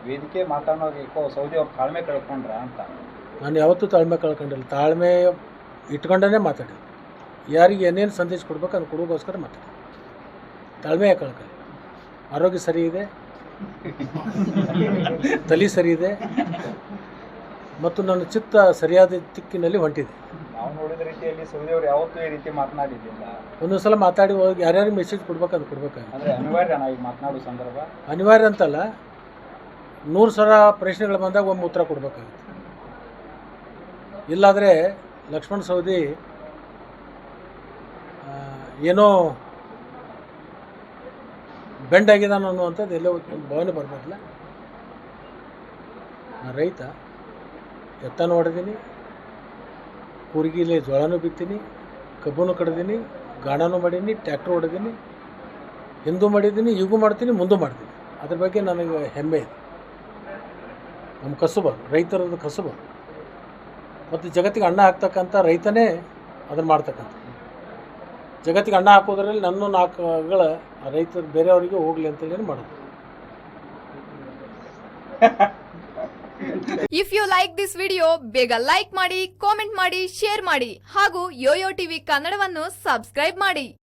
ವೇದಿಕೆ ಮಾತಾಡೋಕೆ ಸೌದಿ ಅವ್ರು ತಾಳ್ಮೆ ಕಳ್ಕೊಂಡ್ರ ಅಂತ. ನಾನು ಯಾವತ್ತೂ ತಾಳ್ಮೆ ಕಳ್ಕೊಂಡಿಲ್ಲ. ತಾಳ್ಮೆ ಇಟ್ಕೊಂಡೇ ಮಾತಾಡಿ. ಯಾರಿಗೆ ಏನೇನು ಸಂದೇಶ ಕೊಡ್ಬೇಕು ಅದನ್ನು ಕೊಡೋಗೋಸ್ಕರ ಮಾತಾಡಿ. ತಾಳ್ಮೆ ಯಾಕೆ ಕಳ್ಕೊಳ್ಳಿ? ಆರೋಗ್ಯ ಸರಿ ಇದೆ, ತಲೆ ಸರಿ ಇದೆ ಮತ್ತು ನನ್ನ ಚಿತ್ತ ಸರಿಯಾದ ದಿಕ್ಕಿನಲ್ಲಿ ಹೊಂಟಿದೆ. ನಾವು ನೋಡಿದ ರೀತಿಯಲ್ಲಿ ಸೌದಿ ಅವ್ರು ಯಾವತ್ತೂ ಈ ರೀತಿ ಮಾತನಾಡಿದ್ದಿಲ್ಲ. ಒಂದೊಂದು ಸಲ ಮಾತಾಡಿ ಹೋಗಿ ಯಾರ್ಯಾರಿಗೆ ಮೆಸೇಜ್ ಕೊಡ್ಬೇಕು ಅದು ಕೊಡ್ಬೇಕಾಗುತ್ತೆ. ಅಂದರೆ ಅನಿವಾರ್ಯನಾ ಈಗ ಮಾತನಾಡೋ ಸಂದರ್ಭ? ಅನಿವಾರ್ಯ ಅಂತಲ್ಲ, 100,000 ಪ್ರಶ್ನೆಗಳು ಬಂದಾಗ ಒಮ್ಮೆ ಉತ್ತರ ಕೊಡಬೇಕಾಗುತ್ತೆ. ಇಲ್ಲಾದರೆ ಲಕ್ಷ್ಮಣ ಸವದಿ ಏನೋ ಬೆಂಡ್ ಆಗಿದ್ದಾನೆ ಅನ್ನುವಂಥದ್ದು ಎಲ್ಲೋ ಒಂದು ಭಾವನೆ ಬರಬೇಕಲ್ಲ. ನಾನು ರೈತ, ಎತ್ತನೂ ಹೊಡೆದೀನಿ, ಕೂರ್ಗಿಲಿ ಜೋಳನೂ ಬಿತ್ತೀನಿ, ಕಬ್ಬನ್ನು ಕಡ್ದೀನಿ, ಗಾಣನೂ ಮಾಡೀನಿ, ಟ್ಯಾಕ್ಟ್ರ್ ಹೊಡೆದೀನಿ, ಹಿಂದೂ ಮಾಡಿದ್ದೀನಿ, ಈಗೂ ಮಾಡ್ತೀನಿ, ಮುಂದೂ ಮಾಡ್ತೀನಿ. ಅದ್ರ ಬಗ್ಗೆ ನನಗೆ ಹೆಮ್ಮೆ ಇದೆ. ನಮ್ಮ ಕಸುಬು, ರೈತರದ್ದು ಕಸುಬು. ಮತ್ತು ಜಗತ್ತಿಗೆ ಅನ್ನ ಹಾಕ್ತಕ್ಕಂಥ ರೈತನೇ ಅದನ್ನು ಮಾಡ್ತಕ್ಕಂಥ. ಜಗತ್ತಿಗೆ ಅನ್ನ ಹಾಕೋದ್ರಲ್ಲಿ ನನ್ನ 4 ರೈತರು ಬೇರೆಯವರಿಗೆ ಹೋಗಲಿ ಅಂತೇಳಿ ಮಾಡೋದು. If you like this video ಬೇಗ ಲೈಕ್ ಮಾಡಿ, ಕಾಮೆಂಟ್ ಮಾಡಿ, ಶೇರ್ ಮಾಡಿ ಹಾಗೂ ಯೋಯೋ ಟಿವಿ ಕನ್ನಡವನ್ನು ಸಬ್ಸ್ಕ್ರೈಬ್ ಮಾಡಿ.